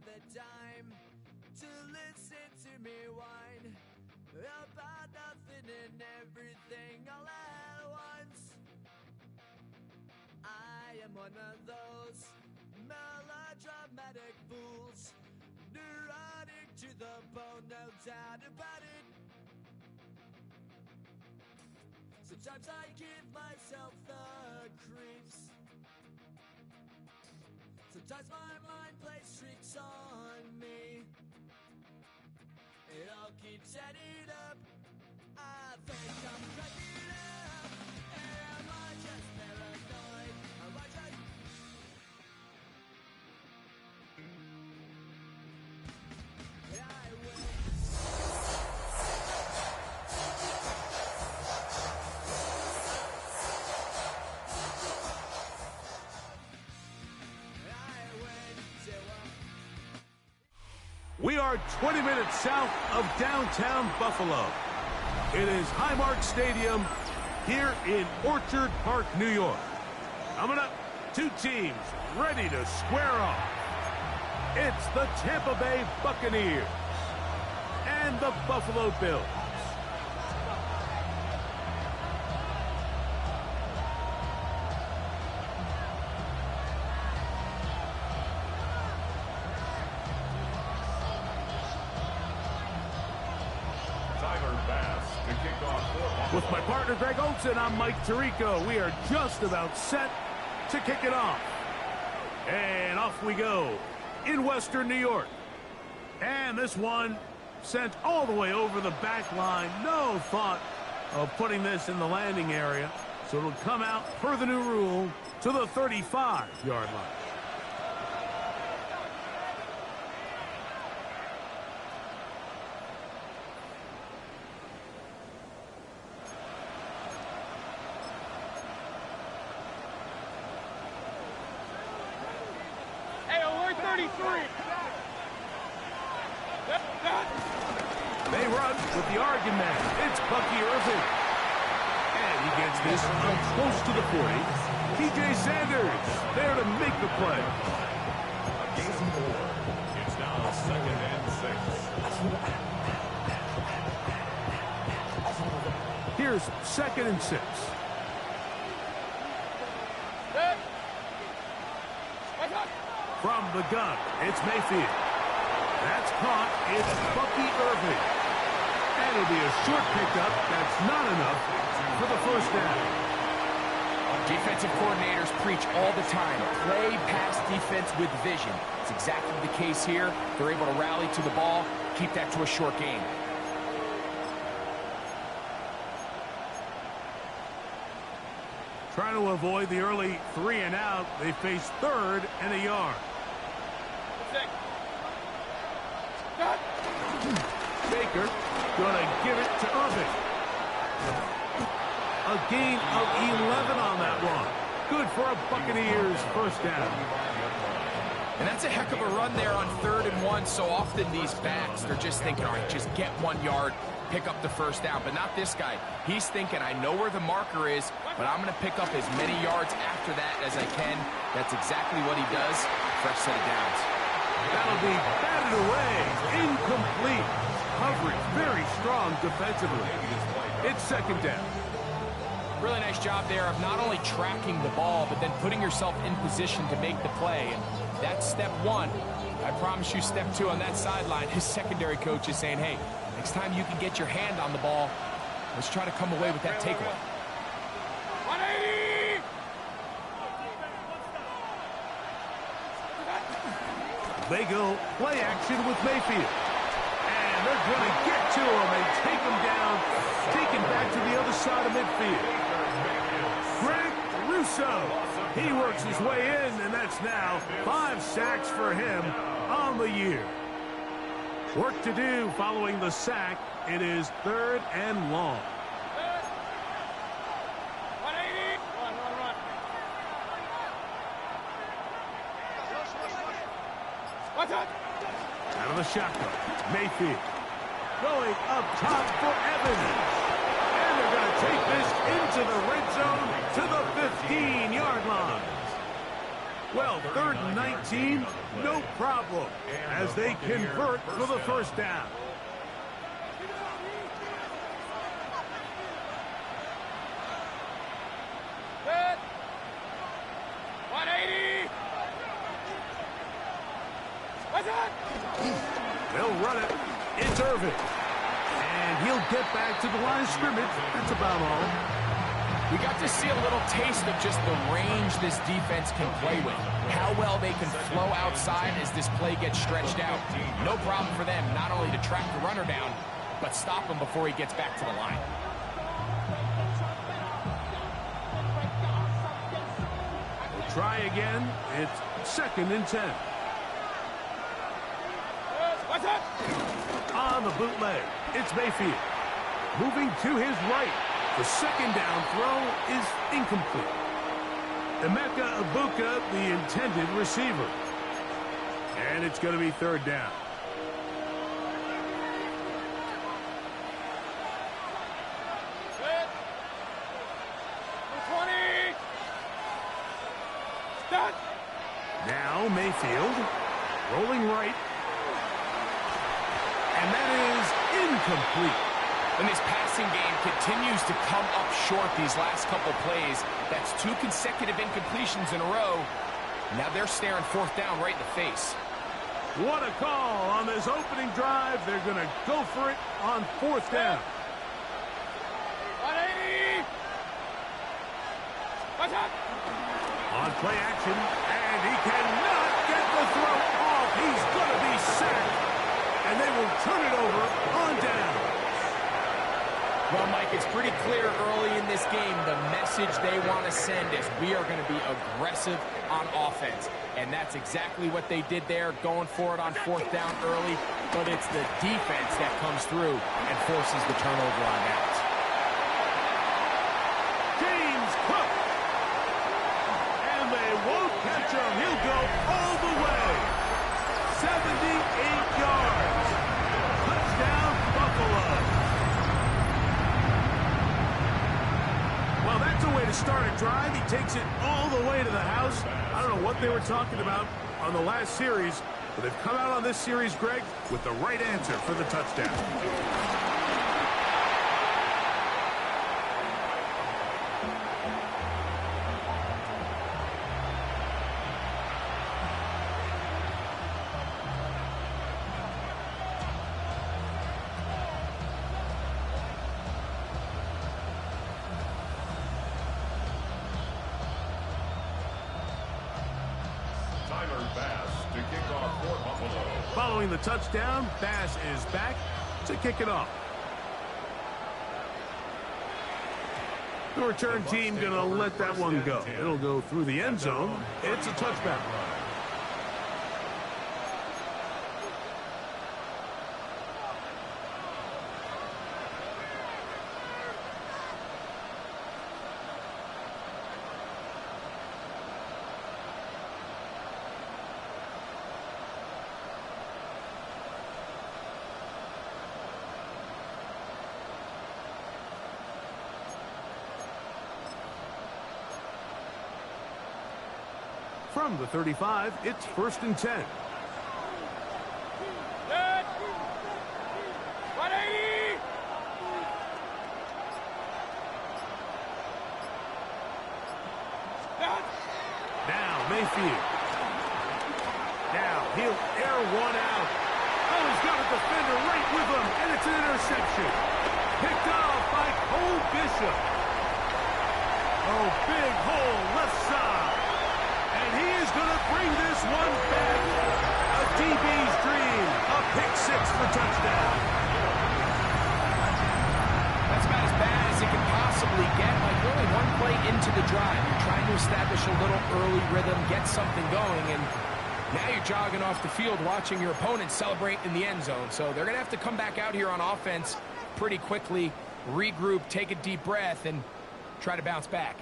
the time to listen to me whine about nothing and everything all at once. I am one of those melodramatic fools, neurotic to the bone, no doubt about it. Sometimes I give myself the creeps. Sometimes my mind plays tricks on me. It all keeps adding up. I think I'm cracking up. Am I just paranoid? Am I just... I will. We are 20 minutes south of downtown Buffalo. It is Highmark Stadium here in Orchard Park, New York. Coming up, two teams ready to square off. It's the Tampa Bay Buccaneers and the Buffalo Bills. With my partner, Greg Olson, I'm Mike Tirico. We are just about set to kick it off. And off we go in Western New York. And this one sent all the way over the back line. No thought of putting this in the landing area. So it'll come out, per the new rule, to the 35-yard line. They run with the Oregon man. It's Bucky Irving. And he gets this up close to the 40. TJ Sanders there to make the play. It's now 2nd and 6. Here's 2nd and 6. From the gun, it's Mayfield. That's caught. It's Bucky Irving. And it'll be a short pickup. That's not enough for the first down. Defensive coordinators preach all the time. Play pass defense with vision. It's exactly the case here. They're able to rally to the ball, keep that to a short game. Trying to avoid the early 3 and out. They face 3rd and a yard. Baker gonna give it to Irving. A gain of 11 on that one. Good for a Buccaneers first down. And that's a heck of a run there on 3rd and 1. So often these backs, they're just thinking, all right, just get 1 yard, pick up the first down. But not this guy. He's thinking, I know where the marker is, but I'm going to pick up as many yards after that as I can. That's exactly what he does. Fresh set of downs. That'll be batted away. Incomplete. Coverage very strong defensively. It's 2nd down. Really nice job there of not only tracking the ball, but then putting yourself in position to make the play. And that's step 1. I promise you step 2 on that sideline. His secondary coach is saying, hey, next time you can get your hand on the ball, let's try to come away with that takeaway. 180! They go play action with Mayfield. And they're going to get to him and take him down, taken back to the other side of midfield. Greg Russo, he works his way in, and that's now 5 sacks for him on the year. Work to do following the sack. It is 3rd and long. 180! Run. Out of the shotgun, Mayfield going up top for Evans. And they're going to take this into the red zone to the 15-yard line. Well, 3rd and 19, no problem, as they convert for the first down. Set. 180. What's that? They'll run it. It's Irvin. And he'll get back to the line of scrimmage. That's about all. We got to see a little taste of just the range this defense can play with. How well they can flow outside as this play gets stretched out. No problem for them not only to track the runner down, but stop him before he gets back to the line. We'll try again. It's 2nd and 10. What's that? On the bootleg, it's Mayfield. Moving to his right. The 2nd down throw is incomplete. Emeka Ibuka, the intended receiver. And it's going to be 3rd down. Set. 20. Start. Now Mayfield, rolling right. And that is incomplete. And this passing game continues to come up short these last couple plays. That's 2 consecutive incompletions in a row. Now they're staring 4th down right in the face. What a call on this opening drive. They're going to go for it on 4th down. 180. What's that? On play action, and he cannot get the throw off. He's going to be sacked, and they will turn it over on down. Well, Mike, it's pretty clear early in this game the message they want to send is we are going to be aggressive on offense. And that's exactly what they did there, going for it on 4th down early. But it's the defense that comes through and forces the turnover on downs. James Cook. And they won't catch him. He'll go all the way. 78 yards. Touchdown, Buffalo. Well, that's a way to start a drive. He takes it all the way to the house. I don't know what they were talking about on the last series, but they've come out on this series, Greg, with the right answer for the touchdown. Following the touchdown, Bass is back to kick it off. The return team going to let that one go. It'll go through the end zone. It's a touchback. From the 35, it's 1st and 10. Set. 180. Start. Now Mayfield. Now he'll air one out. Oh, he's got a defender right with him, and it's an interception. Picked off by Cole Bishop. Oh, big hole left side. And he is going to bring this one back. A DB's dream. A pick 6 for touchdown. That's about as bad as it can possibly get. Like, really one play into the drive. You're trying to establish a little early rhythm, get something going, and now you're jogging off the field watching your opponent celebrate in the end zone. So they're going to have to come back out here on offense pretty quickly, regroup, take a deep breath, and try to bounce back.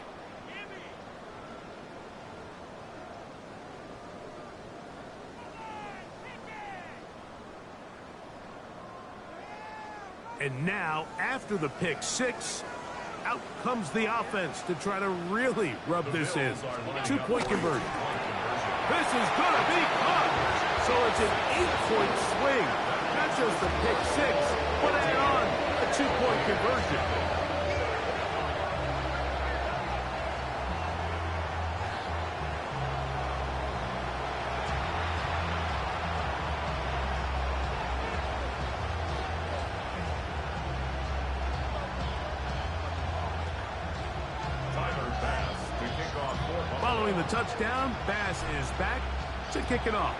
And now, after the pick 6, out comes the offense to try to really rub this in. 2-point conversion. This is going to be caught. So it's an 8-point swing. Not just a pick six, but add on a 2-point conversion. Following the touchdown, Bass is back to kick it off.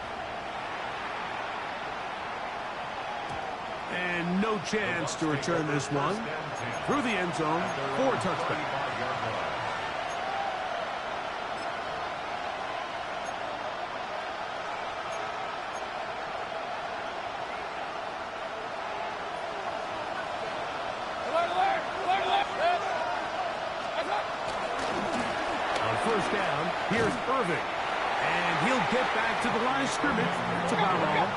And no chance to return this one. Through the end zone for a touchback. First down, here's Irving. And he'll get back to the line of scrimmage. That's about all.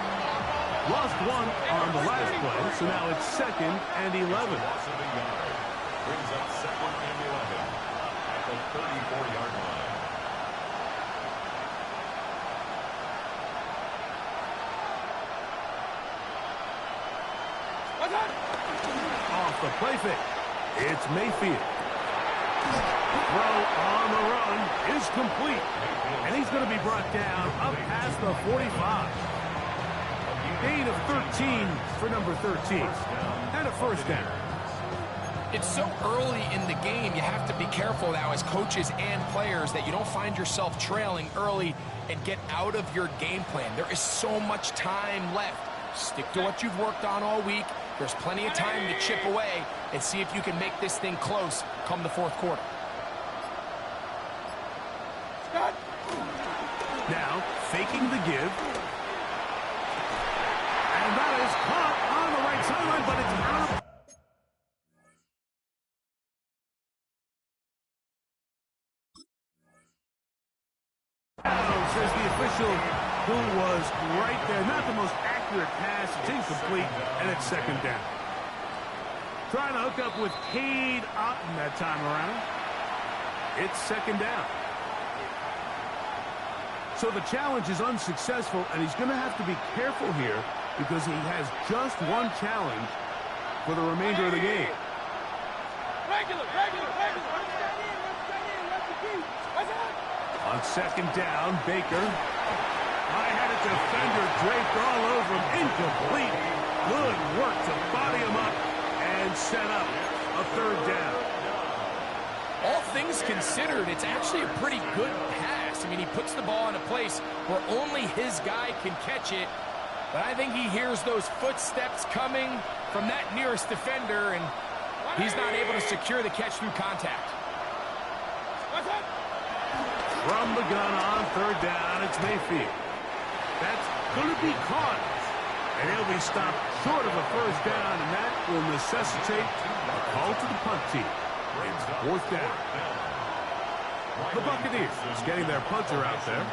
Lost one on the last play, so now it's 2nd and 11. Brings up 2nd and 11 at the 34-yard line. Off the play fake. It's Mayfield. Throw on the run is complete. And he's going to be brought down up past the 45. Gain of 13 for number 13. And a first down. It's so early in the game, you have to be careful now as coaches and players that you don't find yourself trailing early and get out of your game plan. There is so much time left. Stick to what you've worked on all week. There's plenty of time to chip away and see if you can make this thing close come the fourth quarter. Now, faking the give. And that is caught on the right sideline, but it's out of... Says the official who was right there. Not the most accurate pass. It's incomplete, and it's 2nd down. Trying to hook up with Cade Otton that time around. It's 2nd down. So the challenge is unsuccessful, and he's going to have to be careful here because he has just one challenge for the remainder of the game. Regular. On 2nd down, Baker. High-headed defender draped all over him. Incomplete. Good work to body him up and set up a 3rd down. All things considered, it's actually a pretty good pass. I mean, he puts the ball in a place where only his guy can catch it. But I think he hears those footsteps coming from that nearest defender, and he's not able to secure the catch through contact. From the gun on 3rd down, it's Mayfield. That's going to be caught. And he'll be stopped short of a 1st down, and that will necessitate a call to the punt team. It's 4th down. The Buccaneers getting their punter out there.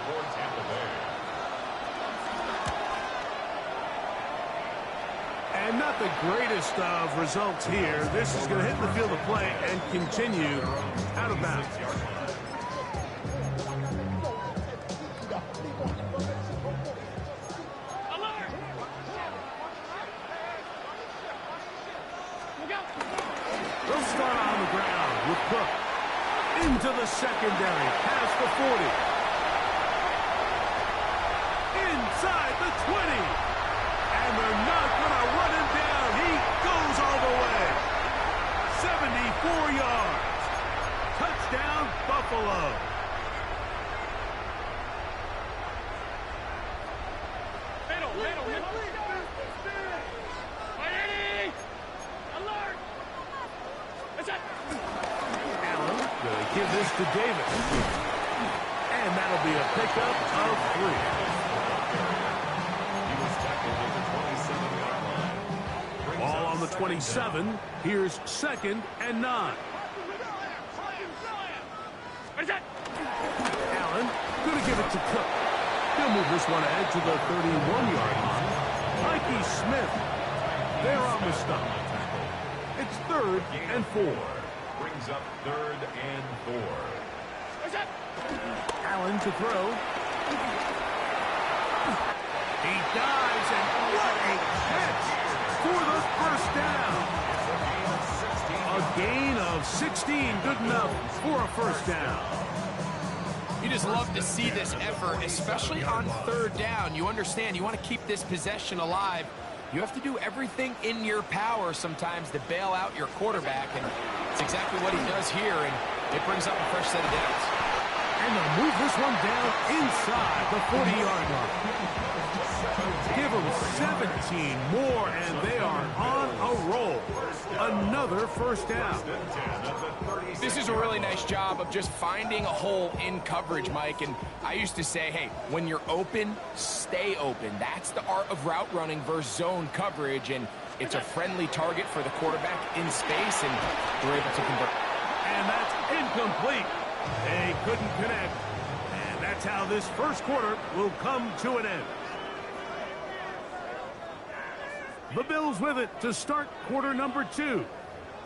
And not the greatest of results here. This is going to hit the field of play and continue out of bounds. They'll start on the ground with Cook. Into the secondary, past the 40. Inside the 20. And they're not going to run him down. He goes all the way. 74 yards. Touchdown, Buffalo. Give this to Davis. And that'll be a pickup of 3. He was tackled at the 27-yard line. Ball on the 27. Here's 2nd and 9. Allen going to give it to Cook. He'll move this one ahead to the 31-yard line. Mikey Smith there on the stop. It's 3rd and 4. Brings up 3rd and 4. Allen to throw. He dives, and what a catch for the first down. A gain of 16, good enough for a first down. You just love to see this effort, especially on third down. You understand, you want to keep this possession alive. You have to do everything in your power sometimes to bail out your quarterback, and it's exactly what he does here, and it brings up a fresh set of downs. And they'll move this one down inside the 40-yard line. Give them 17 more, and they are on a roll. Another first down. This is a really nice job of just finding a hole in coverage, Mike. And I used to say, hey, when you're open, stay open. That's the art of route running versus zone coverage. And it's a friendly target for the quarterback in space, and they're able to convert. And that's incomplete. They couldn't connect. And that's how this first quarter will come to an end. The Bills with it to start quarter number 2.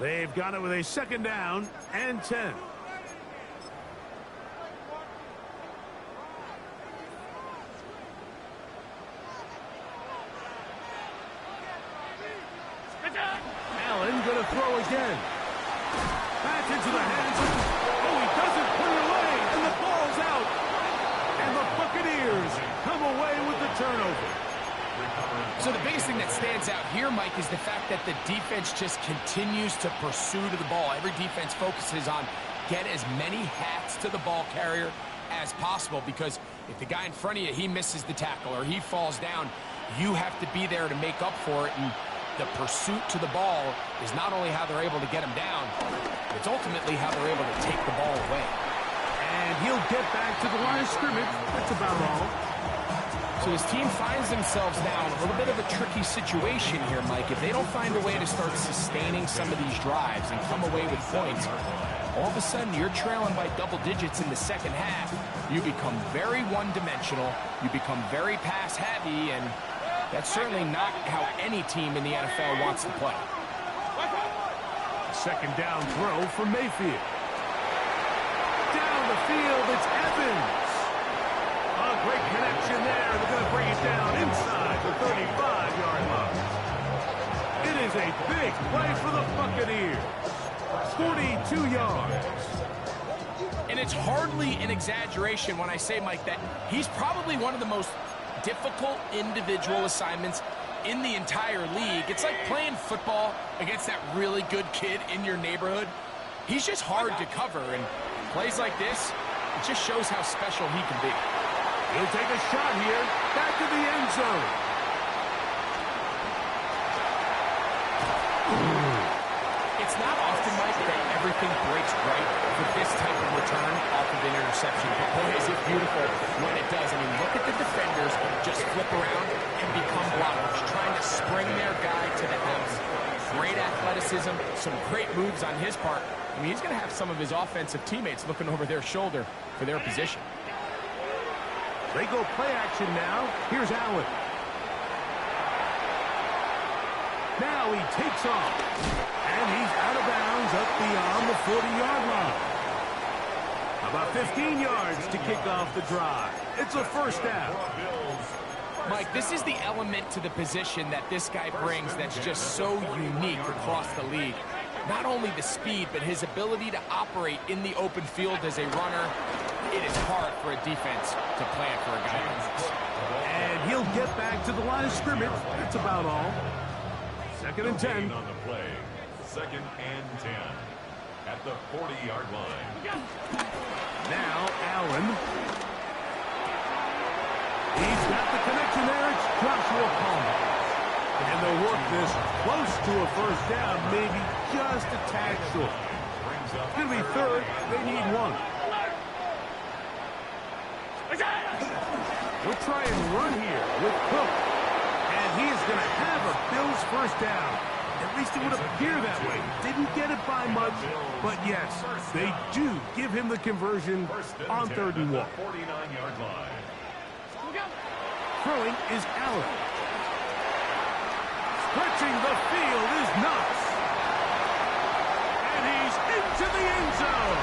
They've got it with a second down and 10. Allen going to throw again. Back into the hands of... Oh, he doesn't put it away, and the ball's out. And the Buccaneers come away with the turnover. So the biggest thing that stands out here, Mike, is the fact that the defense just continues to pursue to the ball. Every defense focuses on get as many hats to the ball carrier as possible, because if the guy in front of you, he misses the tackle or he falls down, you have to be there to make up for it. And the pursuit to the ball is not only how they're able to get him down, it's ultimately how they're able to take the ball away. And he'll get back to the line of scrimmage. That's about all. So his team finds themselves now in a little bit of a tricky situation here, Mike. If they don't find a way to start sustaining some of these drives and come away with points, all of a sudden you're trailing by double digits in the second half. You become very one-dimensional. You become very pass-heavy, and that's certainly not how any team in the NFL wants to play. Second down throw for Mayfield. Down the field, it's Evans. A great connection there. They're going to bring it down inside the 35-yard line. It is a big play for the Buccaneers. 42 yards. And it's hardly an exaggeration when I say, Mike, that he's probably one of the most difficult individual assignments in the entire league. It's like playing football against that really good kid in your neighborhood. He's just hard to cover, and plays like this, it just shows how special he can be. He'll take a shot here, back to the end zone. It's not often, Mike, that everything breaks right with this type of return off of an interception. But boy, is it beautiful when it does. I mean, look at the defenders just flip around and become blockers, trying to spring their guy to the house. Great athleticism, some great moves on his part. I mean, he's going to have some of his offensive teammates looking over their shoulder for their position. They go play action now. Here's Allen. Now he takes off. And he's out of bounds up beyond the 40-yard line. About 15 yards to kick off the drive. It's a first down. Mike, this is the element to the position that this guy brings that's just so unique across the league. Not only the speed, but his ability to operate in the open field as a runner. It is hard for a defense to plan for a guy like this. And he'll get back to the line of scrimmage. That's about all. Second and 10. On the play. Second and 10. At the 40-yard line. Now Allen. He's got the connection there. It's Joshua Palmer. And they'll work this close to a first down, maybe just a tad short. It's going to be third. They need one. We'll try and run here with Cook. And he is going to have a Bills first down. At least it would appear that way. Didn't get it by much, but yes, they do give him the conversion on 3rd and 1. 49-yard line. Throwing is Allen. Stretching the field is Knox. And he's into the end zone.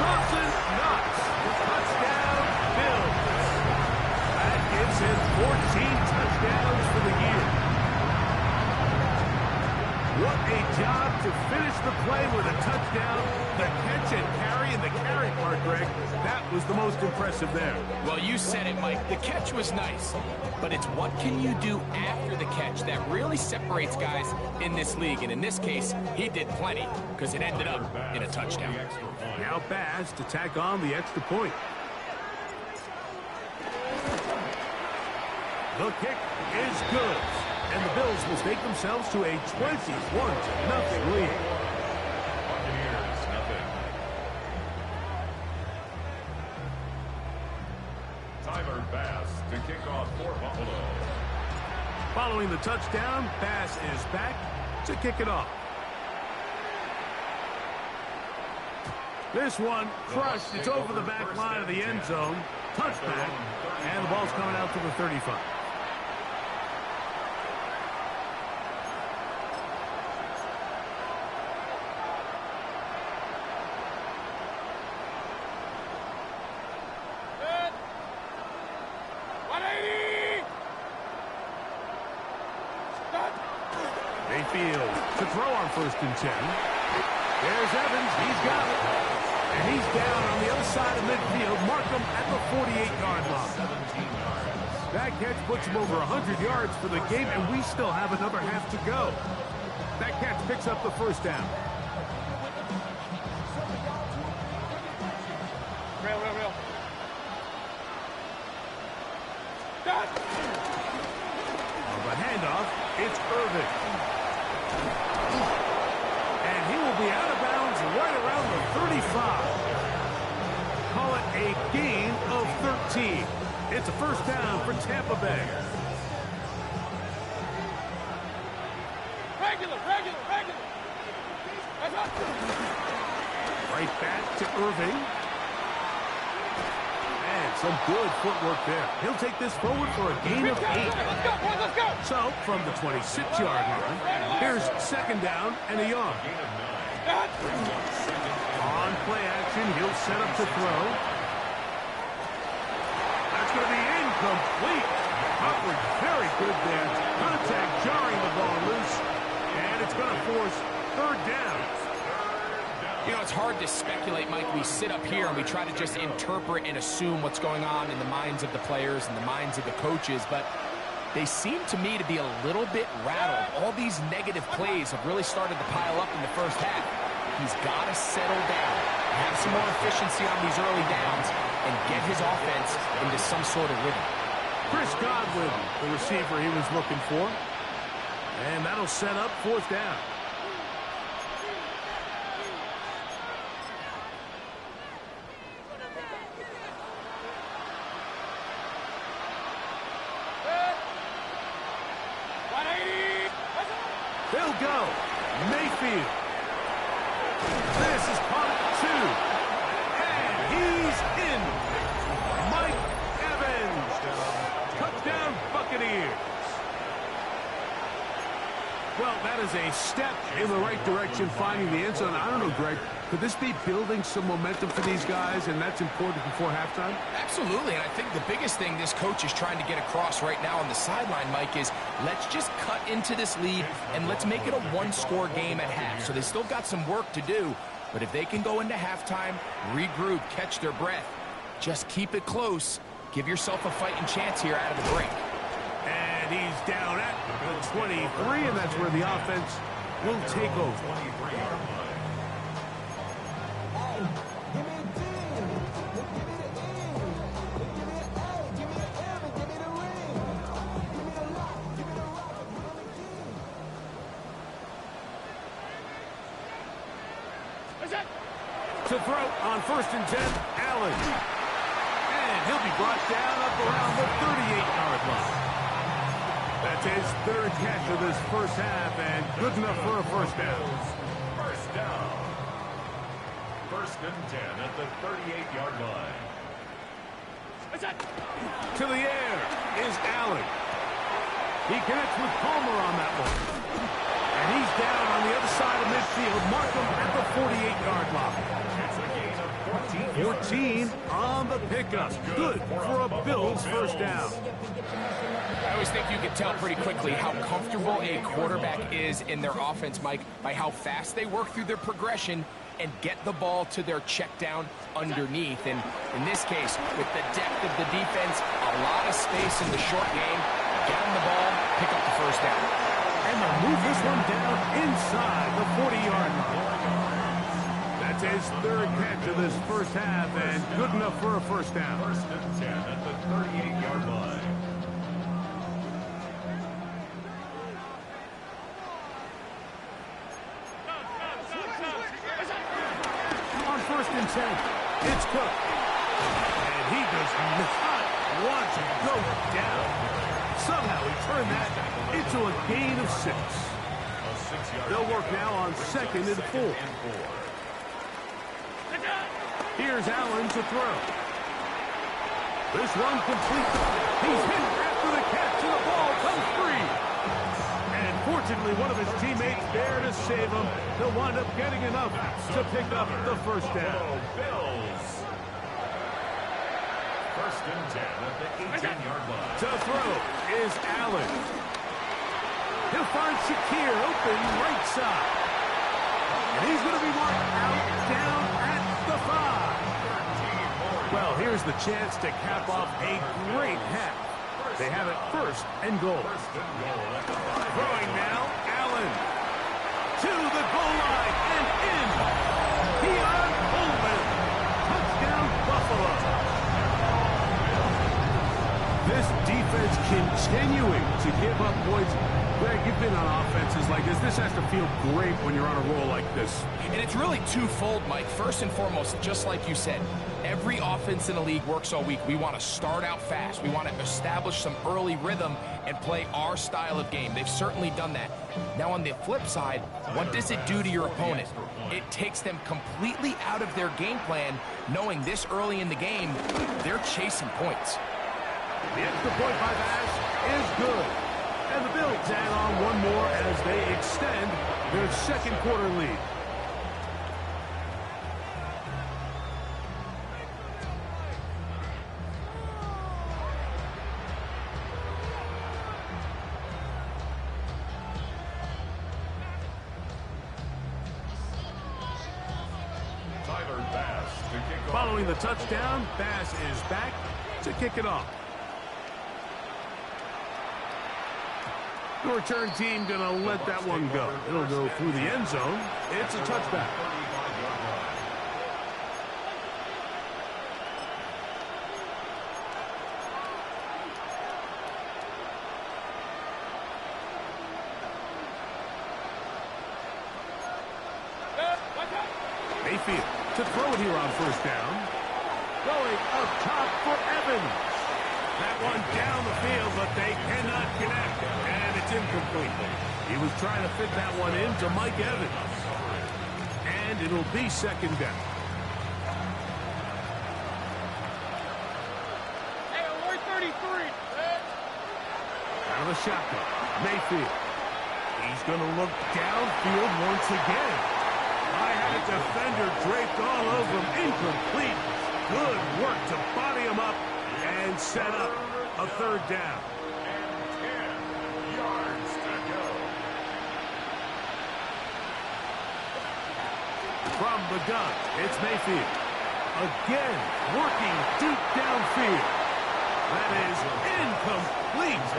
Dawson Knox. Touchdown, Bills. to finish the play with a touchdown. The catch and carry, and the carry part, Greg, that was the most impressive there. Well, you said it, Mike. The catch was nice, but it's what can you do after the catch that really separates guys in this league. And in this case, he did plenty because it ended up in a touchdown. Now Bass to tack on the extra point. The kick is good, and the Bills will stake themselves to a 21-0 lead. Buccaneers, nothing. Tyler Bass to kick off for Buffalo. Following the touchdown, Bass is back to kick it off. This one crushed. It's over the back line of the end zone. Touchback, and the ball's coming out to the 35. Mayfield to throw on 1st and 10. There's Evans. He's got it. And he's down on the other side of midfield. Mark him at the 48-yard line. That catch puts him over 100 yards for the game, and we still have another half to go. That catch picks up the 1st down. Real. On the handoff, it's Irvin. And he will be out of bounds right around the 35. Call it a gain of 13. It's a 1st down for Tampa Bay. Regular. That's up. Right back to Irving. And some good footwork there. He'll take this forward for a gain of 8. Let's go, boys, let's go. So, from the 26-yard line, here's 2nd down and a yard. On play action, he'll set up to throw. That's going to be incomplete. Coverage very good there. Contact jarring the ball loose. And it's going to force 3rd down. You know, it's hard to speculate, Mike. We sit up here and we try to just interpret and assume what's going on in the minds of the players and the minds of the coaches, but they seem to me to be a little bit rattled. All these negative plays have really started to pile up in the 1st half. He's got to settle down, have some more efficiency on these early downs, and get his offense into some sort of rhythm. Chris Godwin, the receiver he was looking for. And that'll set up 4th down. They'll go. Mayfield. This is part 2. And he's in. Mike Evans. Touchdown Buccaneers. Well, that is a step in the right direction, finding the end zone. I don't know, Greg. Could this be building some momentum for these guys, and that's important before halftime? Absolutely, and I think the biggest thing this coach is trying to get across right now on the sideline, Mike, is let's just cut into this lead and let's make it a 1-score game at half. So they still got some work to do, but if they can go into halftime, regroup, catch their breath, just keep it close, give yourself a fighting chance here out of the break. And he's down at the 23, and that's where the offense will take over. To throw on 1st and 10, Allen. And he'll be brought down up around the 38-yard line. That's his 3rd catch of this 1st half, and good enough for a 1st down. 1st down. 1st and 10 at the 38-yard line. To the air is Allen. He connects with Palmer on that one. And he's down on the other side of midfield. Mark him at the 48-yard line. It's a gain of 14 14 on the pickup. Good for a Bills first down. I always think you can tell pretty quickly how comfortable a quarterback is in their offense, Mike, by how fast they work through their progression and get the ball to their check down underneath. And in this case, with the depth of the defense, a lot of space in the short game, get them the ball, pick up the first down. And they'll move this one down inside the 40-yard line. That's his third catch of this first half, and good enough for a first down. First and 10 at the 38-yard line. On first and 10, it's Cook. And he does not want to go down. Somehow he turned that into a gain of 6. They'll work now on second and 4. Here's Allen to throw. This one complete. He's hit after the catch, and the ball comes free. And fortunately, one of his teammates there to save him. He'll wind up getting enough to pick up the first down. Bills. First and 10 at the 18-yard line. To throw is Allen. He'll find Shakir open right side. And he's going to be marked out down at the 5. Well, here's the chance to cap off a great half. They have it first and goal. Throwing now, Allen. To the goal line and in. Keon Coleman. Touchdown, Buffalo. This defense continuing to give up points. Greg, you've been on offenses like this. This has to feel great when you're on a roll like this. And it's really twofold, Mike. First and foremost, just like you said, every offense in the league works all week. We want to start out fast. We want to establish some early rhythm and play our style of game. They've certainly done that. Now, on the flip side, what does it do to your opponent? It takes them completely out of their game plan, knowing this early in the game, they're chasing points. The extra point by Bass is good. And the Bills add on one more as they extend their second quarter lead. Following the touchdown, Bass is back to kick it off. The return team going to let that one go. It'll go through the end zone. It's a touchback. Mayfield to throw it here on first down. Going up top for Evans. That one down the field, but they cannot connect. And it's incomplete. He was trying to fit that one into Mike Evans. And it'll be second down. Hey, we're 33. Out of the shotgun. Mayfield. He's going to look downfield once again. I had a defender draped all over him. Incomplete. Good work to body him up and set up a third down. And 10 yards to go. From the gun, it's Mayfield. Again, working deep downfield. That is incomplete.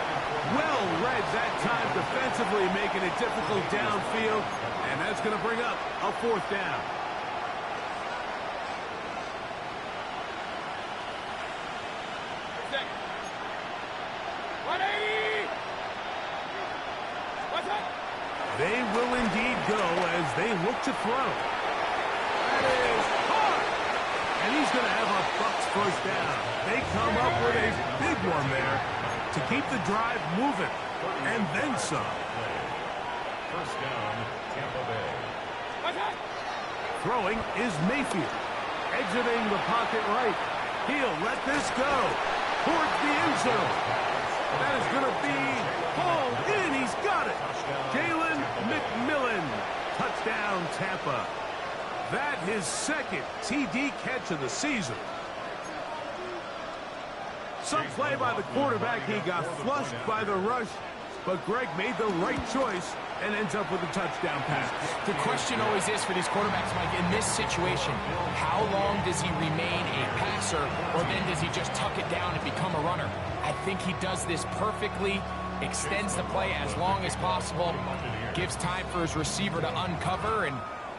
Well read that time defensively, making it difficult downfield. And that's going to bring up a fourth down. They will indeed go as they look to throw. That is hard. And he's going to have a Bucs first down. They come up with a big one there to keep the drive moving. And then some. First down, Tampa Bay. Throwing is Mayfield. Exiting the pocket right. He'll let this go towards the end zone. That is going to be hauled in. He's got it. Jalen McMillan. Touchdown, Tampa. That his second TD catch of the season. Some play by the quarterback. He got flushed by the rush, but Greg made the right choice and ends up with a touchdown pass. The question always is for these quarterbacks, Mike, in this situation, how long does he remain a passer, or then does he just tuck it down and become a runner? I think he does this perfectly, extends the play as long as possible, gives time for his receiver to uncover, and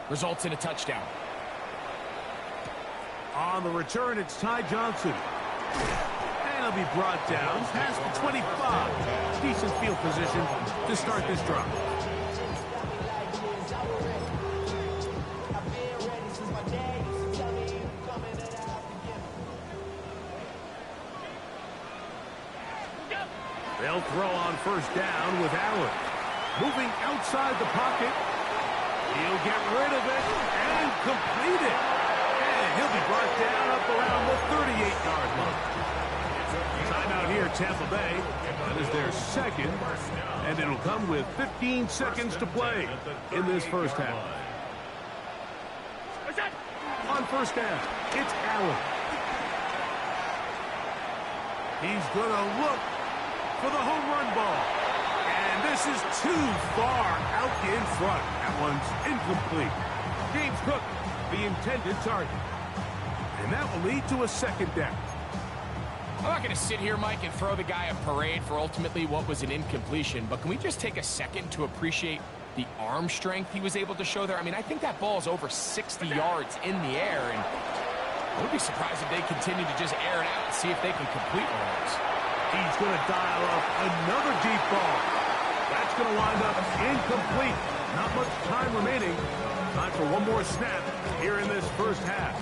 results in a touchdown. On the return, it's Ty Johnson. And he'll be brought down past the 25. Decent field position to start this drive. They'll throw on first down with Allen. Moving outside the pocket. He'll get rid of it and complete it. And he'll be brought down up around the 38-yard line. Timeout here, Tampa Bay. That is their second. And it'll come with 15 seconds to play in this first half. On first down, it's Allen. He's going to look for the home run ball. And this is too far out in front. That one's incomplete. James Cook, the intended target. And that will lead to a second down. I'm not going to sit here, Mike, and throw the guy a parade for ultimately what was an incompletion, but can we just take a second to appreciate the arm strength he was able to show there? I mean, I think that ball is over 60 yards in the air, and I would be surprised if they continue to just air it out and see if they can complete one of those. He's going to dial up another deep ball. That's going to wind up incomplete. Not much time remaining. Time for one more snap here in this first half.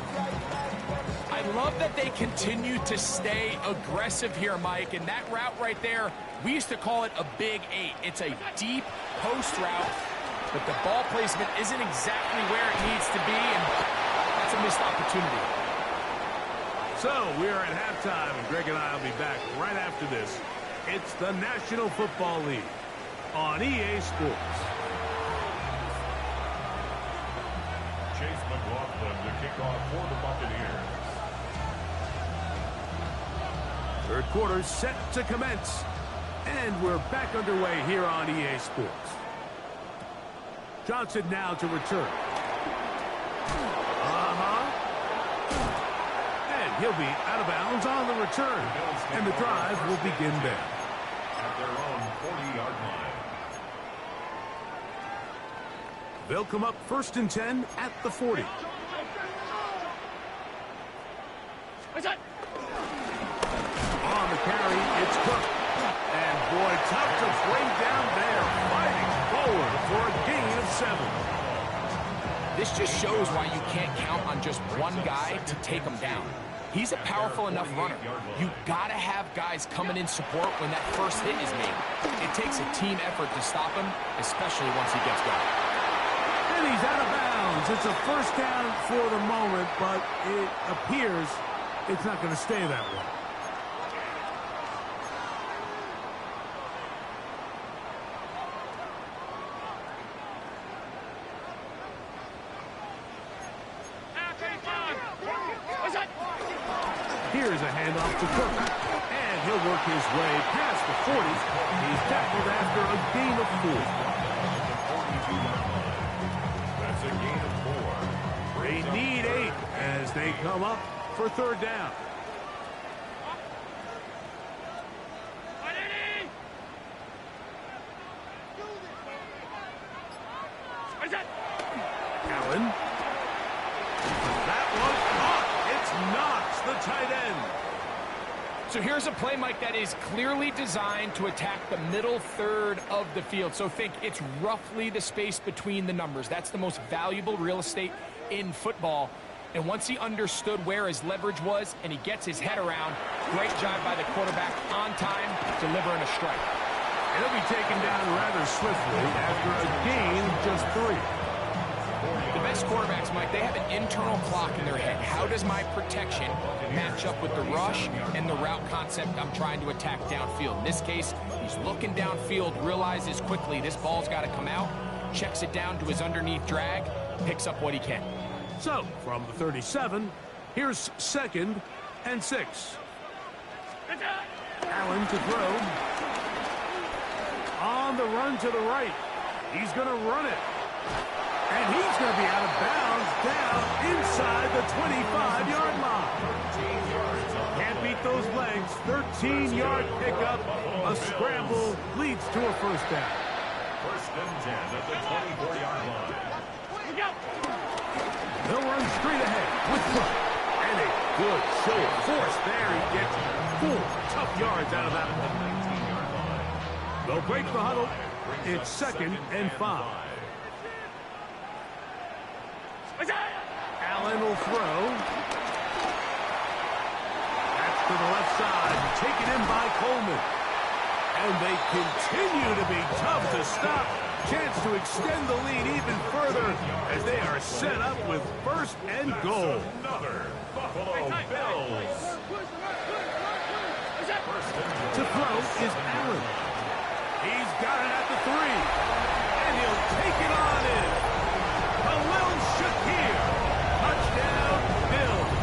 I love that they continue to stay aggressive here, Mike, and that route right there, we used to call it a big 8. It's a deep post route, but the ball placement isn't exactly where it needs to be, and that's a missed opportunity. So we're at halftime, and Greg and I will be back right after this. It's the National Football League on EA Sports. Chase McLaughlin to kick off for the Buccaneers. Third quarter set to commence, and we're back underway here on EA Sports. Johnson now to return. And he'll be out of bounds on the return, and the drive will begin there. At their own 40-yard line. They'll come up 1st and 10 at the 40. On the carry, it's Cook. And boy, tough to bring down there. Fighting forward for a gain of 7. This just shows why you can't count on just one guy to take him down. He's a powerful enough runner. You gotta have guys coming in support when that first hit is made. It takes a team effort to stop him, especially once he gets going. And he's out of bounds. It's a first down for the moment, but it appears it's not going to stay that way. Here's a handoff to Cook, and he'll work his way past the 40. He's tackled after a gain of 4. That's a gain of 4. They need 8 as they come up for third down. Allen. That one caught. It's Knox, the tight end. So here's a play, Mike, that is clearly designed to attack the middle third of the field. So think it's roughly the space between the numbers. That's the most valuable real estate in football. And once he understood where his leverage was and he gets his head around, great job by the quarterback on time, delivering a strike. He'll be taken down rather swiftly after a gain of just 3. The best quarterbacks, Mike, they have an internal clock in their head. How does my protection match up with the rush and the route concept I'm trying to attack downfield? In this case, he's looking downfield, realizes quickly this ball's got to come out, checks it down to his underneath drag, picks up what he can. So, from the 37, here's 2nd and 6. Allen to throw. On the run to the right. He's going to run it. And he's going to be out of bounds down inside the 25-yard line. Can't beat those legs. 13-yard pickup. A scramble leads to a first down. 1st and 10 at the 24-yard line. They'll run straight ahead with front. And a good show of force there. He gets 4 tough yards out of that one. They'll break the huddle. It's 2nd and 5. Allen will throw. That's to the left side. Taken in by Coleman. And they continue to be tough to stop. Chance to extend the lead even further as they are set up with 1st and goal. Another Buffalo Bills. To throw is Allen. He's got it at the 3. And he'll take it on in. Khalil Shakir. Touchdown, Bills.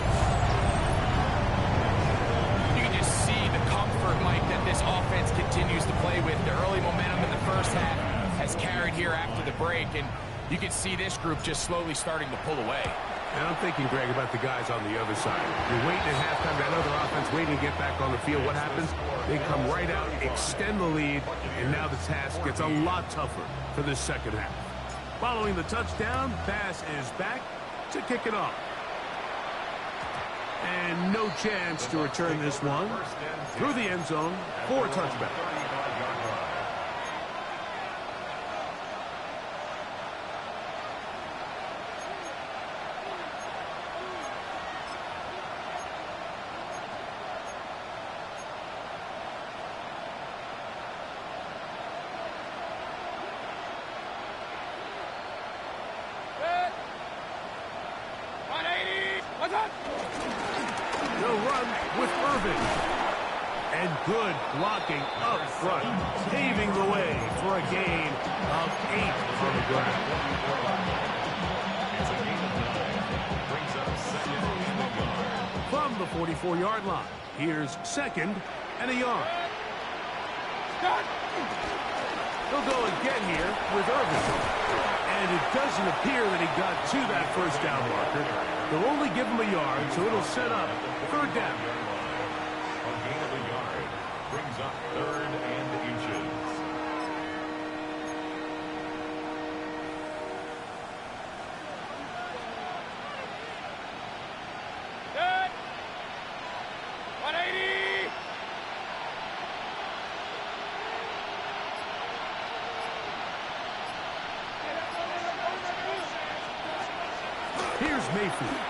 You can just see the comfort, Mike, that this offense continues to play with. The early momentum in the first half has carried here after the break, and you can see this group just slowly starting to pull away. And I'm thinking, Greg, about the guys on the other side. You're waiting at halftime, that other offense waiting to get back on the field. What happens? They come right out, extend the lead, and now the task gets a lot tougher for this second half. Following the touchdown, Bass is back to kick it off. And no chance to return this one through the end zone for a touchback. They'll run with Irvin. And good blocking up front, paving the way for a gain of 8 on the ground. From the 44-yard line, here's 2nd and a yard. They'll go again here with Irvin. And it doesn't appear that he got to that first down marker. They'll only give him a yard, so it'll set up 3rd down. A gain of a yard brings up 3rd and inches. Good. 180. Here's Mayfield.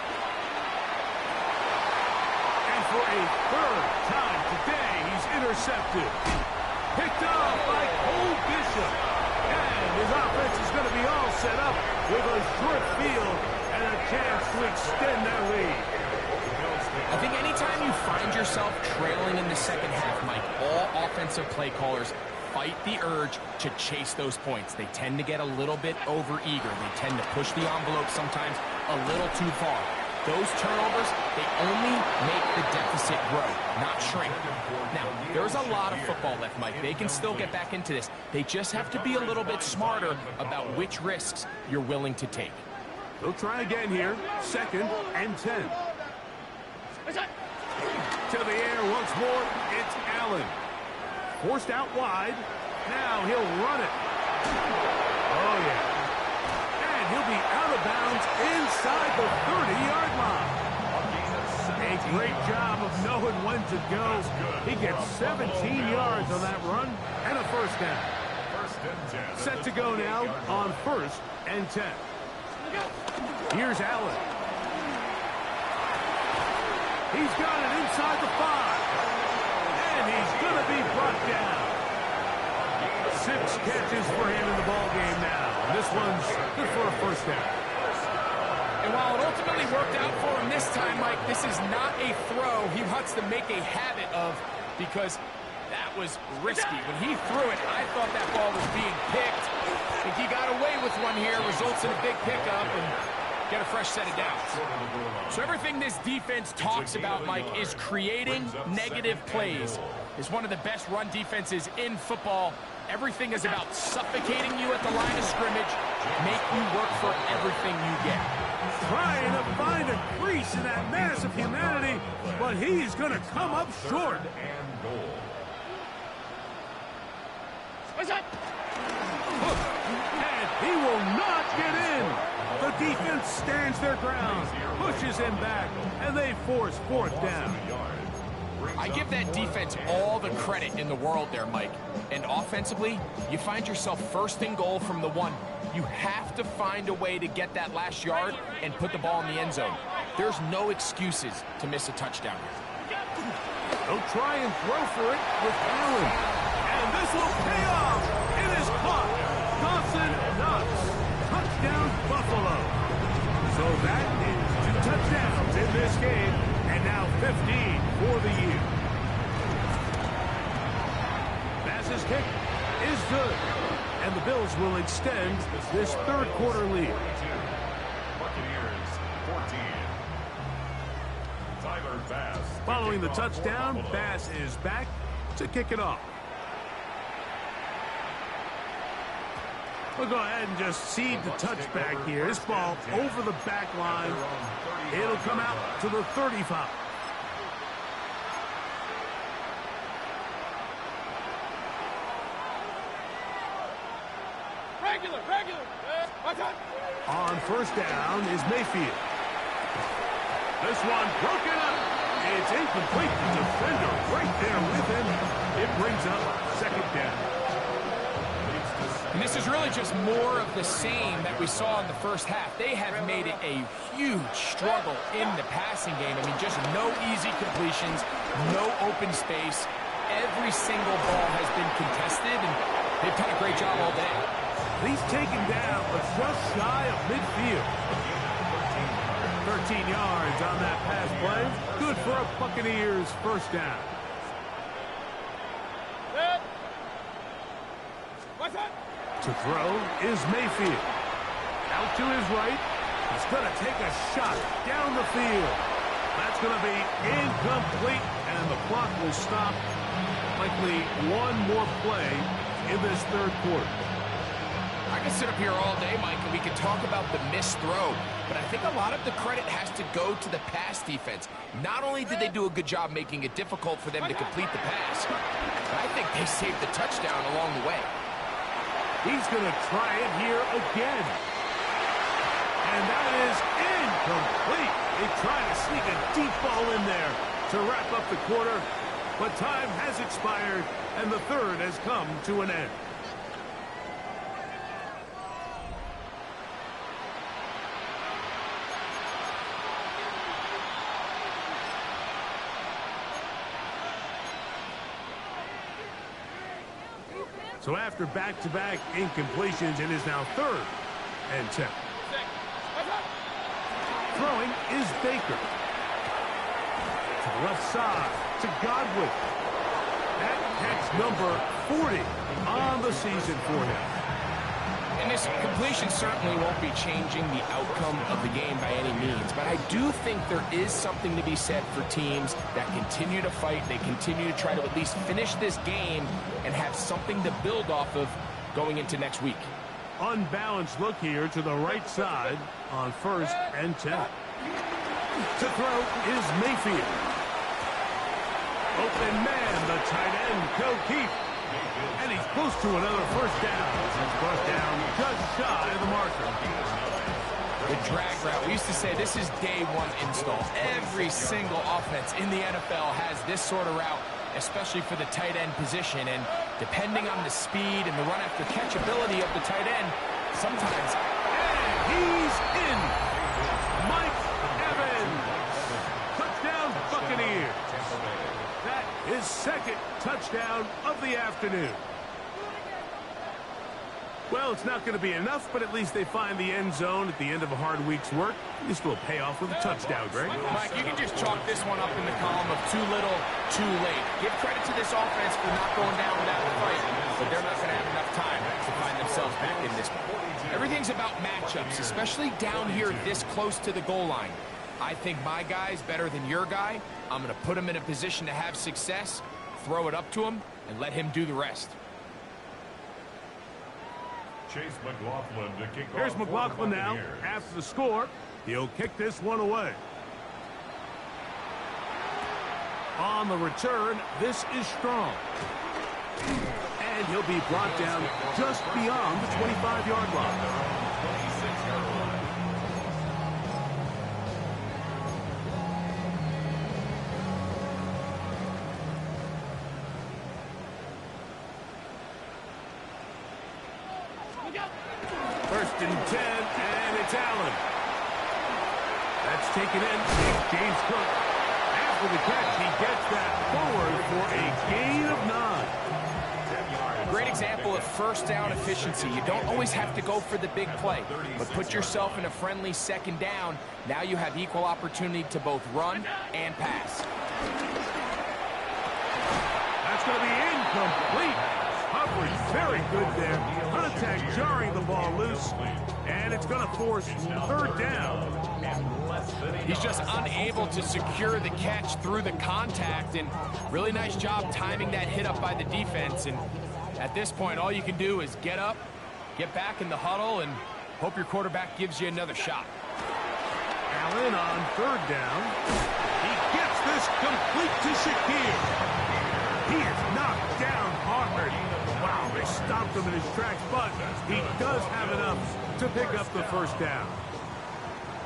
And for a 3rd time today, he's intercepted. Picked off by Cole Bishop. And his offense is going to be all set up with a short field and a chance to extend their lead. I think anytime you find yourself trailing in the second half, Mike, all offensive play callers fight the urge to chase those points. They tend to get a little bit overeager. They tend to push the envelope sometimes a little too far. Those turnovers, they only make the deficit grow, not shrink. Now, there's a lot of football left, Mike. They can still get back into this. They just have to be a little bit smarter about which risks you're willing to take. They'll try again here. 2nd and 10. To the air once more, it's Allen. Forced out wide. Now he'll run it. Oh, yeah. And he'll be out of bounds inside the 30-yard line. A great job of knowing when to go. He gets 17 yards on that run and a first down. Set to go now on 1st and 10. Here's Allen. He's got it inside the 5. And he's going to be brought down. 6 catches for him in the ballgame now. This one's good for a first down. And while it ultimately worked out for him this time, Mike, this is not a throw he wants to make a habit of because that was risky. When he threw it, I thought that ball was being picked. I think he got away with one here, results in a big pickup, and get a fresh set of downs. So everything this defense talks about, Mike, is creating negative plays. It's one of the best run defenses in football. Everything is about suffocating you at the line of scrimmage, make you work for everything you get. Trying to find a crease in that mass of humanity, but he's going to come up short. And goal. What's up? And he will not get in. The defense stands their ground, pushes him back, and they force fourth down. I give that defense all the credit in the world there, Mike. And offensively, you find yourself first and goal from the 1. You have to find a way to get that last yard and put the ball in the end zone. There's no excuses to miss a touchdown. They'll try and throw for it with Allen. And this will pay off. It is caught. Dawson Knox. Touchdown, Buffalo. So that is 2 touchdowns in this game. And now 15 for the year. Bass's kick is good. And the Bills will extend this third quarter lead. Buccaneers 14. Tyler Bass. Following the touchdown, Bass is back to kick it off. We'll go ahead and just seed the touchback here. This ball over the back line. It'll come out to the 35. Regular. What's up? On first down is Mayfield. This one broken up. It's incomplete. The defender right there with him. It brings up second down. And this is really just more of the same that we saw in the first half. They have made it a huge struggle in the passing game. I mean, just no easy completions, no open space. Every single ball has been contested, and they've done a great job all day. He's taken down, but just shy of midfield. 13 yards on that pass play. Good for a Buccaneers first down. What's up? To throw is Mayfield. Out to his right. He's going to take a shot down the field. That's going to be incomplete, and the clock will stop. Likely one more play in this third quarter. I can sit up here all day, Mike, and we can talk about the missed throw, but I think a lot of the credit has to go to the pass defense. Not only did they do a good job making it difficult for them to complete the pass, but I think they saved the touchdown along the way. He's going to try it here again. And that is incomplete. They try to sneak a deep ball in there to wrap up the quarter, but time has expired, and the third has come to an end. So after back-to-back incompletions, it is now 3rd and 10. Throwing is Baker. To the left side, to Godwin. That catch number 40 on the season for him. And this completion certainly won't be changing the outcome of the game by any means, but I do think there is something to be said for teams that continue to fight. They continue to try to at least finish this game and have something to build off of going into next week. Unbalanced look here to the right side on 1st and 10. To throw is Mayfield. Open man, the tight end, Keith. And he's close to another first down. He's brought down just shy of the marker. The drag route. We used to say this is day one install. Every single offense in the NFL has this sort of route, especially for the tight end position. And depending on the speed and the run after catch ability of the tight end, sometimes. And he's in. Mike Evans. Touchdown Buccaneers. That is 2nd touchdown of the afternoon. Well, it's not going to be enough, but at least they find the end zone at the end of a hard week's work. At least will pay off with a touchdown, Greg. Mike, you can just chalk this one up in the column of too little, too late. Give credit to this offense for not going down without a fight, but they're not going to have enough time to find themselves back in this one. Everything's about matchups, especially down here this close to the goal line. I think my guy's better than your guy. I'm going to put him in a position to have success, throw it up to him, and let him do the rest. Chase McLaughlin to kick Here's off McLaughlin now. After the score, he'll kick this one away. On the return, this is strong. And he'll be brought down just beyond the 25-yard line. 26-yard line. First and 10, and it's Allen. That's taken in. James Cook. After the catch, he gets that forward for a gain of 9. Great example of first down efficiency. You don't always have to go for the big play, but put yourself in a friendly second down. Now you have equal opportunity to both run and pass. That's going to be incomplete. Coverage very good there. Contact jarring the ball loose, and it's going to force third down. He's just unable to secure the catch through the contact, and really nice job timing that hit up by the defense. And at this point, all you can do is get up, get back in the huddle, and hope your quarterback gives you another shot. Allen on third down. He gets this complete to Shakir. He is knocked down hard. Wow, they stopped him in his tracks, but he does have enough to pick up the first down.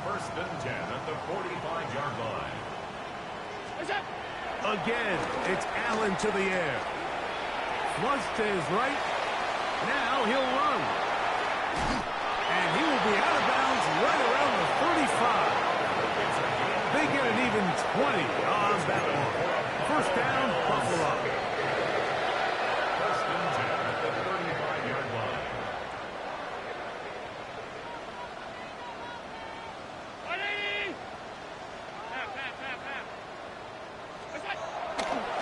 First and 10 at the 45-yard line. Again, it's Allen to the air. Flush to his right. Now he'll run. And he will be out of bounds right around the 35. They get an even 20 on that one. First down, Buffalo. First and 10 at the 35-yard line.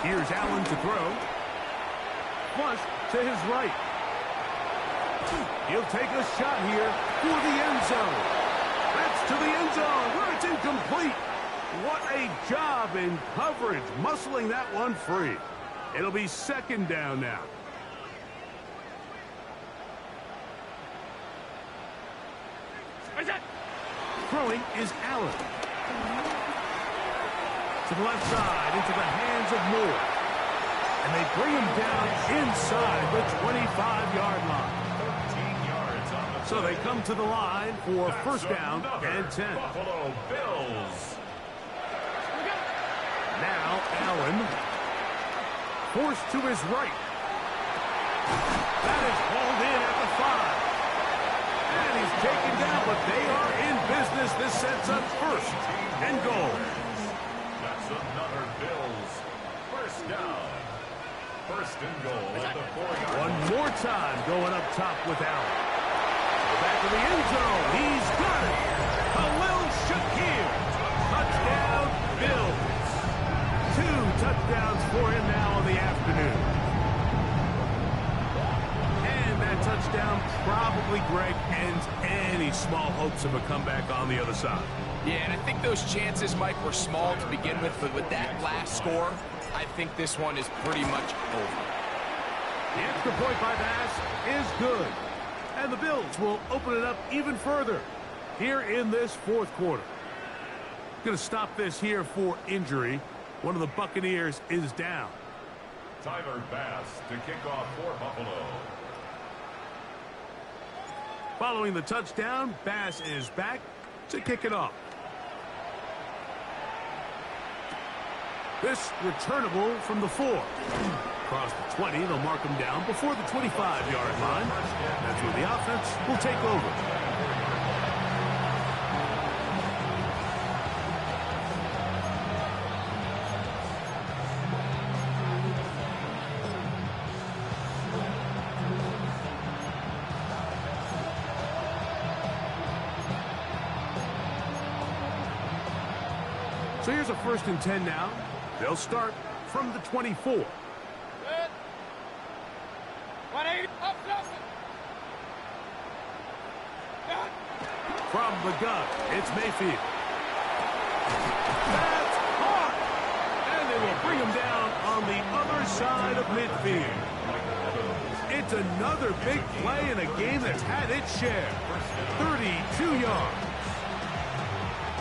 Here's Allen to throw. Flush to his right. He'll take a shot here for the end zone. That's to the end zone where it's incomplete. What a job in coverage, muscling that one free. It'll be second down now. Throwing is Allen. To the left side, into the hands of Moore. And they bring him down inside the 25-yard line. 13 yards on the So they come to the line for first down and 10. Buffalo Bills. Now Allen, forced to his right. That is hauled in at the 5. And he's taken down, but they are in business. This sets up first and goal. That's another Bills. First down. First and goal at the 4-yard line. One more time going up top with Allen. Back to the end zone. He's got it. Khalil Shakir. Touchdown, Bills. 2 touchdowns for him now in the afternoon. And that touchdown probably, Greg, ends any small hopes of a comeback on the other side. Yeah, and I think those chances, Mike, were small to begin with, but with that last score, I think this one is pretty much over. The extra point by Bass is good. And the Bills will open it up even further here in this fourth quarter. Going to stop this here for injury. One of the Buccaneers is down. Tyler Bass to kick off for Buffalo. Following the touchdown, Bass is back to kick it off. This returnable from the 4. Across the 20, they'll mark him down before the 25-yard line. That's where the offense will take over. So here's a 1st and 10 now. They'll start from the 24. Good. 180. Up, Nelson. Down. From the gun, it's Mayfield. That's caught! And they will bring him down on the other side of midfield. It's another big play in a game that's had its share. 32 yards.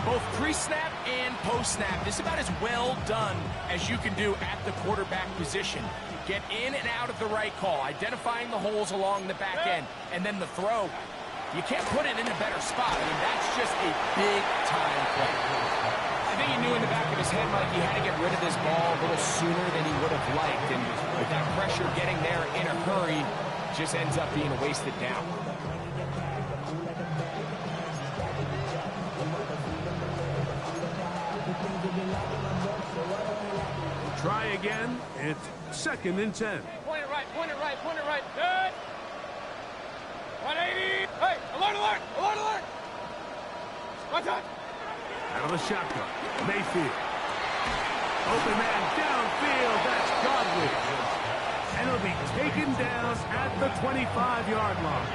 Both pre-snap and post-snap, this is about as well done as you can do at the quarterback position. Get in and out of the right call, identifying the holes along the back end, and then the throw. You can't put it in a better spot. I mean, that's just a big-time play. I think he knew in the back of his head, Mike, he had to get rid of this ball a little sooner than he would have liked. And with that pressure getting there in a hurry, just ends up being a wasted down. Try again. It's 2nd and 10. Point it right, point it right, point it right. Good. 180. Hey, alert, alert, alert, alert. One time. Out of the shotgun. Mayfield. Open man downfield. That's Godwin. And he'll be taken down at the 25-yard line.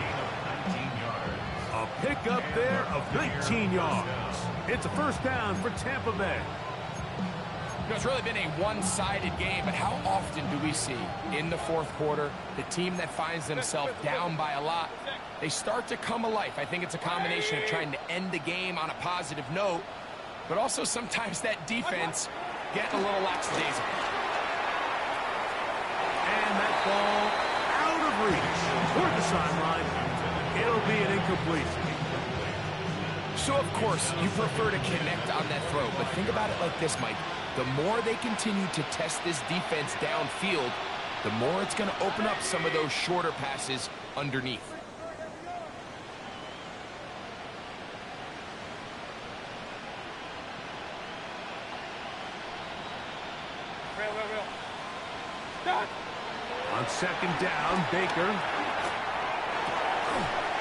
A pickup there of 19 yards. It's a 1st down for Tampa Bay. You know, it's really been a one-sided game, but how often do we see in the 4th quarter the team that finds themselves down by a lot, they start to come alive. I think it's a combination of trying to end the game on a positive note, but also sometimes that defense getting a little lackadaisical. And that ball out of reach toward the sideline. It'll be an incompletion. So, of course, you prefer to connect on that throw, but think about it like this, Mike. The more they continue to test this defense downfield, the more it's going to open up some of those shorter passes underneath. Real. Done. On 2nd down, Baker.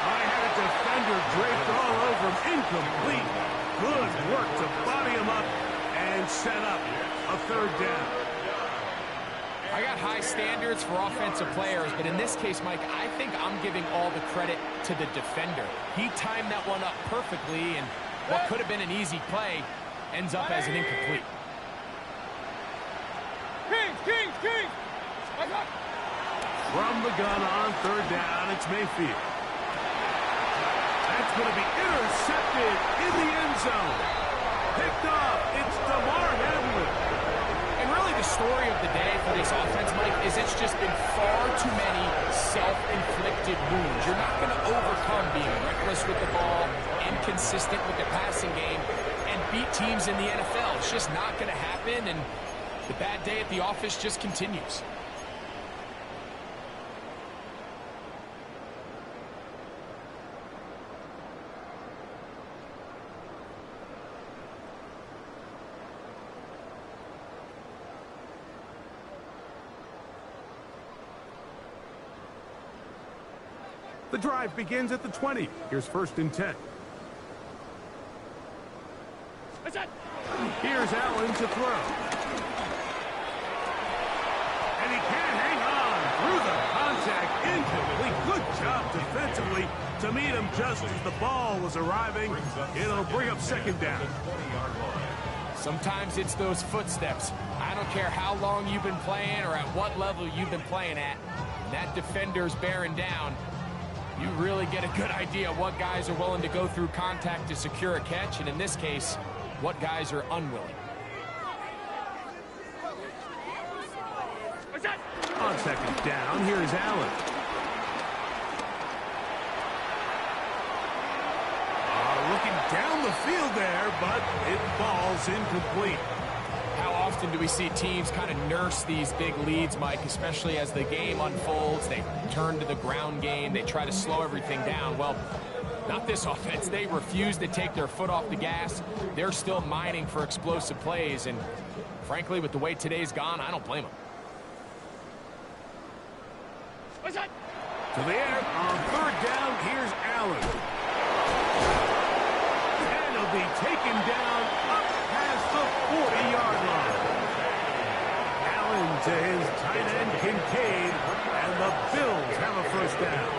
I had a defender draped all over him. Incomplete. Good work to body him up and set up a 3rd down. I got high standards for offensive players, but in this case, Mike, I think I'm giving all the credit to the defender. He timed that one up perfectly, and what could have been an easy play ends up as an incomplete. Kings. What's up? From the gun on 3rd down, it's Mayfield. That's going to be intercepted in the end zone. Picked up. It's DeMar Hamlin. And really the story of the day for this offense, Mike, is it's just been far too many self-inflicted wounds. You're not going to overcome being reckless with the ball, inconsistent with the passing game, and beat teams in the NFL. It's just not going to happen, and the bad day at the office just continues. The drive begins at the 20. Here's 1st and 10. What's that? Here's Allen to throw. And he can't hang on through the contact. Incomplete. Good job defensively to meet him just as the ball was arriving. It'll bring up 2nd down. Sometimes it's those footsteps. I don't care how long you've been playing or at what level you've been playing at. When that defender's bearing down, you really get a good idea of what guys are willing to go through contact to secure a catch, and in this case, what guys are unwilling. What's that? On 2nd down, here's Allen. Looking down the field there, but it falls incomplete. How often do we see teams kind of nurse these big leads, Mike, especially as the game unfolds? They turn to the ground game. They try to slow everything down. Well, not this offense. They refuse to take their foot off the gas. They're still mining for explosive plays, and frankly, with the way today's gone, I don't blame them. What's that? To the air on 3rd down, here's Allen. And he'll be taken down up past the 40-yard line. Allen to his tight end, Kincaid, and the Bills have a first down.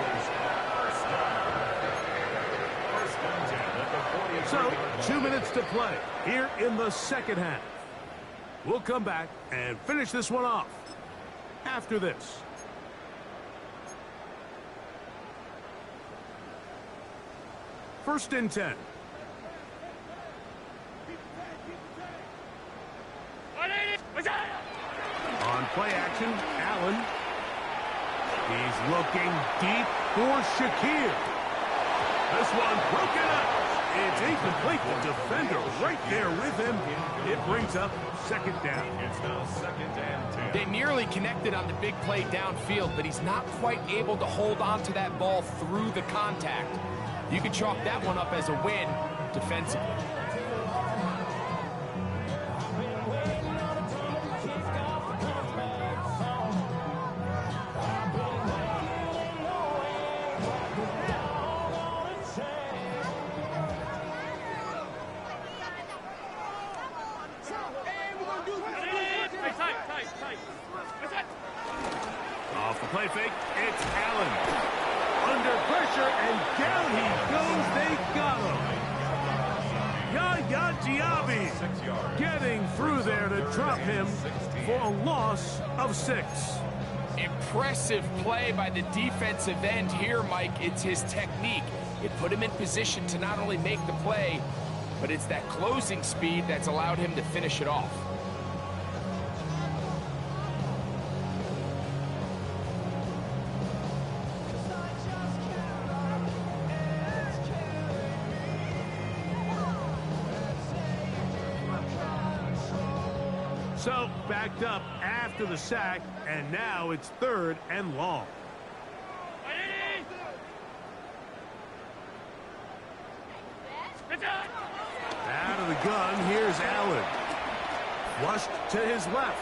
So, 2 minutes to play here in the second half. We'll come back and finish this one off after this. First and 10. On play action, Allen. He's looking deep for Shakir. This one broken up. It's incomplete. The defender right there with him. It brings up second down. It's now second and 10. They nearly connected on the big play downfield, but he's not quite able to hold on to that ball through the contact. You can chalk that one up as a win defensively. Off the play fake, it's Allen. Under pressure, and down he goes. They got him. Yaya Diaby getting through there to drop him for a loss of 6. Impressive play by the defensive end here, Mike. It's his technique. It put him in position to not only make the play, but it's that closing speed that's allowed him to finish it off. So, backed up after the sack, and now it's 3rd and long. Out of the gun, here's Allen. Flushed to his left.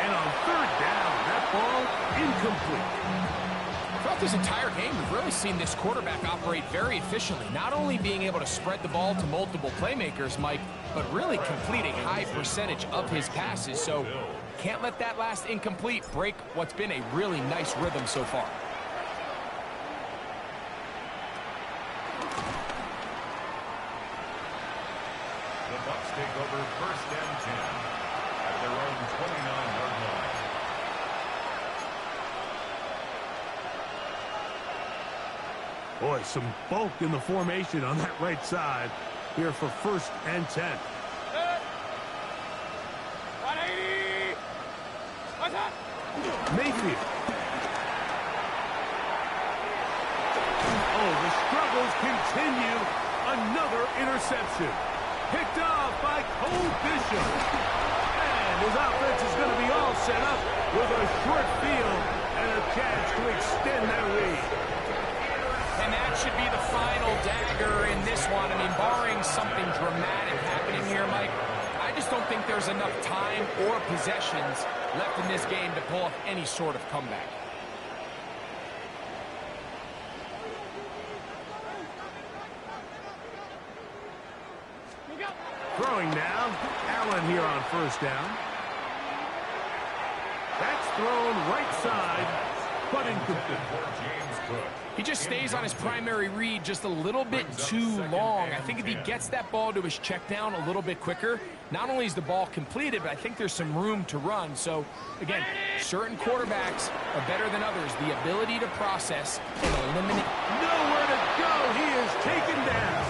And on 3rd down, that ball incomplete. Throughout this entire game, we've really seen this quarterback operate very efficiently, not only being able to spread the ball to multiple playmakers, Mike, but really complete a high percentage of his passes. So can't let that last incomplete break what's been a really nice rhythm so far. The Bucs take over first and 10 at their own 29-yard line. Boy, some bulk in the formation on that right side here for first and 10. 180. What's up? Mayfield. Oh, the struggles continue. Another interception. Picked off by Cole Bishop. And his offense is going to be all set up with a short field and a chance to extend their lead. And that should be the final dagger in this one. I mean, barring something dramatic happening here, Mike, I just don't think there's enough time or possessions left in this game to pull off any sort of comeback. Throwing now, Allen here on first down. That's thrown right side, but incomplete. He just stays on his primary read just a little bit too long. I think if he gets that ball to his check down a little bit quicker, not only is the ball completed, but I think there's some room to run. So, again, certain quarterbacks are better than others. The ability to process and eliminate. Nowhere to go. He is taken down.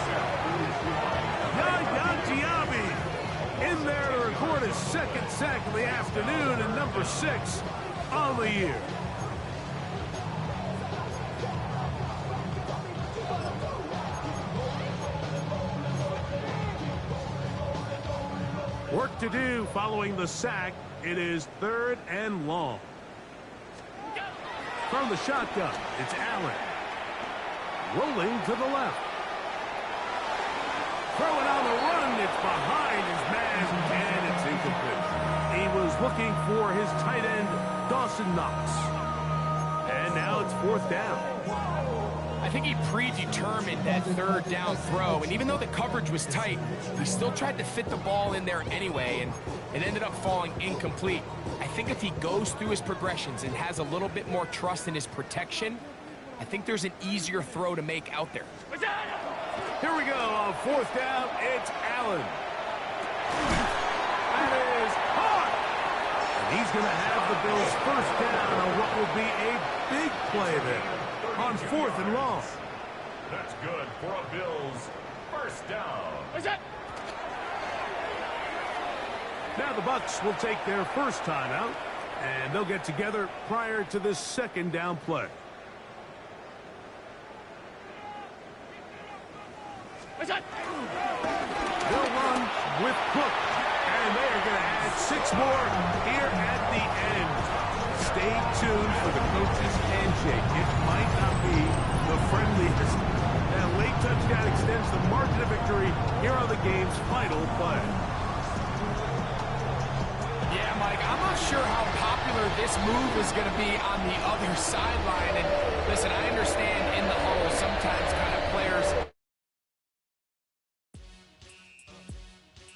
Yaya Diaby in there to record his 2nd sack of the afternoon and number 6 on the year. Work to do following the sack. It is 3rd and long. From the shotgun, it's Allen. Rolling to the left. Throwing on the run. It's behind his man, and it's incomplete. He was looking for his tight end, Dawson Knox. And now it's 4th down. I think he predetermined that 3rd down throw, and even though the coverage was tight, he still tried to fit the ball in there anyway, and it ended up falling incomplete. I think if he goes through his progressions and has a little bit more trust in his protection, I think there's an easier throw to make out there. Here we go on 4th down. It's Allen. That is hot. And he's going to have the Bills 1st down on what will be a big play there on 4th and long. That's good for a Bills 1st down. Now the Bucs will take their first timeout, and they'll get together prior to this 2nd down play. They'll run with Cook, and they are going to add 6 more here at the end. Stay tuned for the coach's handshake. It might not be the friendliest. That late touchdown extends the margin of victory here on the game's final play. Yeah, Mike, I'm not sure how popular this move is going to be on the other sideline. And listen,